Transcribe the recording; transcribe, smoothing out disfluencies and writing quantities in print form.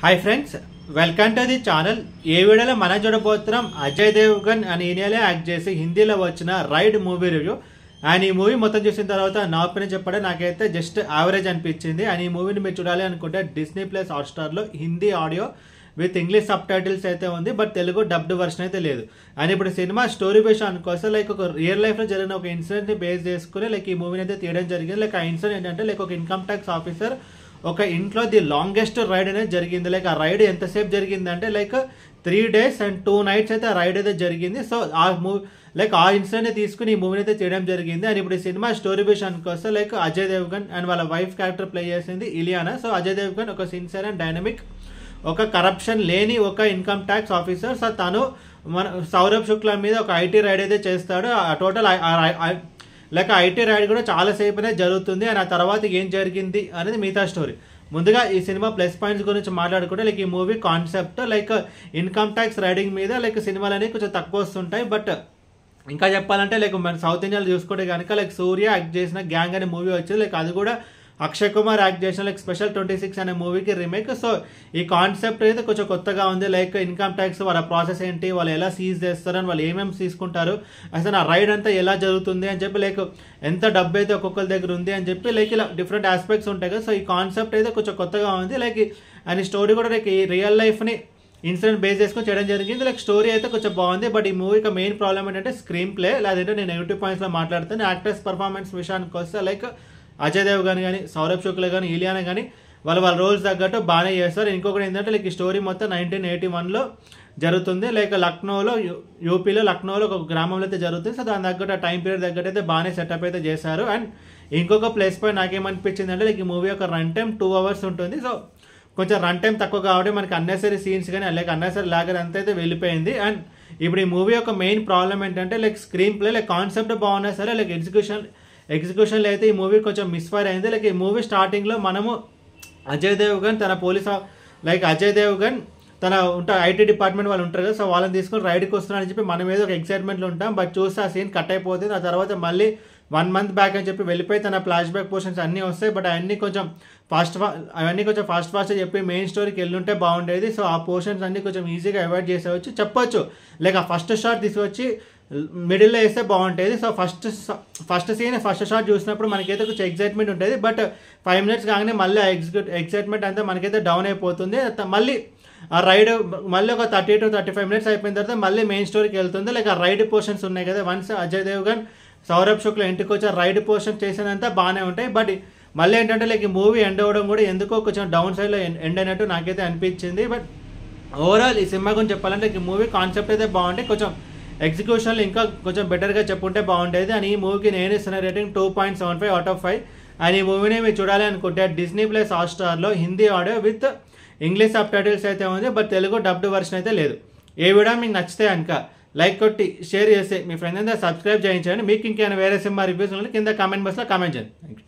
Hi friends, welcome to the channel. ఏ వీడియోలో మనం చూడబోతున్నాం అజయ్ దేవ్గన్ అని ఈయనలే యాక్ట్ చేసి హిందీలో వచ్చిన రైడ్ మూవీ రివ్యూ. అండ్ ఈ మూవీ మొత్తం చూసిన తర్వాత నా ఒపీనియన్ చెప్పడం నాకైతే జస్ట్ యావరేజ్ అనిపించింది. అండ్ ఈ మూవీని మీరు చూడాలి అనుకుంటే డిస్నీ ప్లస్ హాట్స్టార్లో Hindi audio with English subtitles అయితే ఉంది, బట్ తెలుగు డబ్డ్ వర్షన్ అయితే లేదు. అండ్ ఇప్పుడు సినిమా స్టోరీ బేస్ అనుకోసం లైక్ ఒక రియల్ లైఫ్లో జరిగిన ఒక ఇన్సిడెంట్ని బేస్ చేసుకుని లైక్ ఈ మూవీని అయితే తీయడం జరిగింది. లైక్ ఆ ఇన్సిడెంట్ ఏంటంటే లైక్ ఒక ఇన్కమ్ ట్యాక్స్ ఆఫీసర్ ఒక ఇంట్లో ది లాంగెస్ట్ రైడ్ అనేది జరిగింది. లైక్ ఆ రైడ్ ఎంతసేపు జరిగిందంటే లైక్ 3 days and 2 nights అయితే ఆ రైడ్ అయితే జరిగింది. సో ఆ మూవీ లైక్ ఆ ఇన్సిడెంట్ని తీసుకుని ఈ మూవీని అయితే చేయడం జరిగింది. అండ్ ఇప్పుడు ఈ సినిమా స్టోరీ బేస్ అనుకోస్తే లైక్ అజయ్ దేవ్గన్ అండ్ వాళ్ళ వైఫ్ క్యారెక్టర్ ప్లే చేసింది ఇలియానా. సో అజయ్ దేవ్గన్ ఒక సిన్సియర్ అండ్ డైనమిక్, ఒక కరప్షన్ లేని ఒక ఇన్కమ్ ట్యాక్స్ ఆఫీసర్. సో తను మన సౌరభ్ శుక్లా మీద ఒక ఐటీ రైడ్ అయితే చేస్తాడు. టోటల్ లైక్ ఐటీ రైడ్ కూడా చాలాసేపు అనేది జరుగుతుంది. అండ్ ఆ తర్వాత ఏం జరిగింది అనేది మిగతా స్టోరీ. ముందుగా ఈ సినిమా ప్లస్ పాయింట్స్ గురించి మాట్లాడుకుంటే లైక్ ఈ movie concept like income tax raiding మీద లైక్ సినిమాలు అనేవి కొంచెం తక్కువ వస్తుంటాయి. బట్ ఇంకా చెప్పాలంటే లైక్ మన సౌత్ ఇండియాలో చూసుకుంటే కనుక లైక్ సూర్య యాక్ట్ చేసిన గ్యాంగ్ అనే మూవీ వచ్చింది. లైక్ అది కూడా అక్షయ్ కుమార్ యాక్ట్ చేసిన లైక్ స్పెషల్ 26 అనే మూవీకి రీమేక్. సో ఈ కాన్సెప్ట్ అయితే కొంచెం కొత్తగా ఉంది. లైక్ ఇన్కమ్ ట్యాక్స్ వాళ్ళ ప్రాసెస్ ఏంటి, వాళ్ళు ఎలా సీజ్ చేస్తారని, వాళ్ళు ఏమేమి తీసుకుంటారు, అసలు ఆ రైడ్ అంతా ఎలా జరుగుతుంది అని చెప్పి లైక్ ఎంత డబ్బు అయితే ఒక్కొక్కరి దగ్గర ఉంది అని చెప్పి లైక్ ఇలా డిఫరెంట్ ఆస్పెక్ట్స్ ఉంటాయి కదా. సో ఈ కాన్సెప్ట్ అయితే కొంచెం కొత్తగా ఉంది. లైక్ అండ్ స్టోరీ కూడా లైక్ ఈ రియల్ లైఫ్ని ఇన్సిడెంట్ బేస్ చేసుకొని చేయడం జరిగింది. లైక్ స్టోరీ అయితే కొంచెం బాగుంది. బట్ ఈ మూవీకి మెయిన్ ప్రాబ్లం ఏంటంటే స్క్రీన్ ప్లే. లేదంటే నేను నెగిటివ్ పాయింట్స్లో మాట్లాడుతాను. యాక్టర్స్ పర్ఫార్మెన్స్ విషయానికి వస్తే లైక్ అజయ్ దేవ్గన్ కానీ, సౌరభ్ శుక్లా కానీ, ఇలియానా కానీ వాళ్ళ రోల్స్ తగ్గట్టు బాగానే చేస్తారు. ఇంకొకటి ఏంటంటే లైక్ ఈ స్టోరీ మొత్తం 1981లో జరుగుతుంది. లైక్ లక్నోలో, యూపీలో లక్నోలో ఒక గ్రామంలో అయితే జరుగుతుంది. సో దాని తగ్గట్టు ఆ టైం పీరియడ్ తగ్గట్టు అయితే బాగానే సెటప్ అయితే చేశారు. అండ్ ఇంకొక ప్లస్ పాయింట్ నాకేమనిపించింది అంటే లైక్ ఈ మూవీ యొక్క రన్ టైం 2 hours ఉంటుంది. సో కొంచెం రన్ టైం తక్కువ కాబట్టి మనకి అన్నెసరీ సీన్స్ కానీ లైక్ అన్నెసరీ లాగర్ అంతా అయితే వెళ్ళిపోయింది. అండ్ ఇప్పుడు ఈ మూవీ యొక్క మెయిన్ ప్రాబ్లం ఏంటంటే like screen play, like concept బాగున్నా సరే లైక్ ఎగ్జిక్యూషన్లో అయితే ఈ మూవీ కొంచెం మిస్ఫైర్ అయింది. లైక్ ఈ మూవీ స్టార్టింగ్లో మనము అజయ్ దేవ్గన్ తన అజయ్ దేవ్గన్ తన ఐటీ డిపార్ట్మెంట్ వాళ్ళు ఉంటారు కదా. సో వాళ్ళని తీసుకొని రైడ్కి వస్తున్నారని చెప్పి మనం ఏదో ఒక ఎక్సైట్మెంట్లో ఉంటాం. బట్ చూస్తే ఆ సీన్ కట్ అయిపోతుంది. ఆ తర్వాత మళ్ళీ 1 month బ్యాక్ అని చెప్పి వెళ్ళిపోయి తన ఫ్లాష్ బ్యాక్ పోర్షన్స్ అన్నీ వస్తాయి. బట్ అవన్నీ కొంచెం ఫాస్ట్ చెప్పి మెయిన్ స్టోరీకి వెళ్ళుంటే బాగుండేది. సో ఆ పోర్షన్స్ అన్నీ కొంచెం ఈజీగా అవాయిడ్ చేసేవచ్చు చెప్పొచ్చు. లైక్ ఆ ఫస్ట్ షాట్ తీసుకొచ్చి మిడిల్లో వేస్తే బాగుంటుంది. సో ఫస్ట్ షాట్ చూసినప్పుడు మనకైతే కొంచెం ఎక్సైట్మెంట్ ఉంటుంది. బట్ 5 minutes కాగానే మళ్ళీ ఎక్సైట్మెంట్ అంతా మనకైతే డౌన్ అయిపోతుంది. మళ్ళీ ఆ రైడ్ మళ్ళీ ఒక 30 to 35 minutes అయిపోయిన తర్వాత మళ్ళీ మెయిన్ స్టోరీకి వెళ్తుంది. లైక్ ఆ రైడ్ పోర్షన్స్ ఉన్నాయి కదా, వన్స్ అజయ్ దేవ్గన్, సౌరభ్ శుక్లా ఇంటికి వచ్చి రైడ్ పోర్షన్ చేసినంతా బాగానే ఉంటాయి. బట్ మళ్ళీ ఏంటంటే లైక్ ఈ మూవీ ఎండ్ అవ్వడం కూడా ఎందుకో కొంచెం డౌన్ సైడ్లో ఎండ్ అయినట్టు నాకైతే అనిపించింది. బట్ ఓవరాల్ ఈ సినిమా గురించి చెప్పాలంటే ఈ మూవీ కాన్సెప్ట్ అయితే బాగుంటాయి, కొంచెం ఎగ్జిక్యూషన్లు ఇంకా కొంచెం బెటర్గా చెప్పుంటే బాగుండేది. అని ఈ మూవీకి నేను ఇస్తున్న రేటింగ్ 2.75 out of 5. అండ్ ఈ మూవీని మీరు చూడాలి అనుకుంటే డిస్నీ ప్లస్ హాట్స్టార్లో Hindi audio with English subtitles అయితే ఉంది, బట్ తెలుగు డబ్డ్ వర్షన్ అయితే లేదు. ఏ వీడియో మీకు నచ్చితే కనుక లైక్ కొట్టి షేర్ చేసి మీ ఫ్రెండ్స్ అంతా సబ్స్క్రైబ్ చేయించండి. మీకు ఇంకేమైనా వేరే సినిమా రివ్యూస్ కింద కామెంట్ బాక్స్లో కామెంట్ చేయండి. Thank you.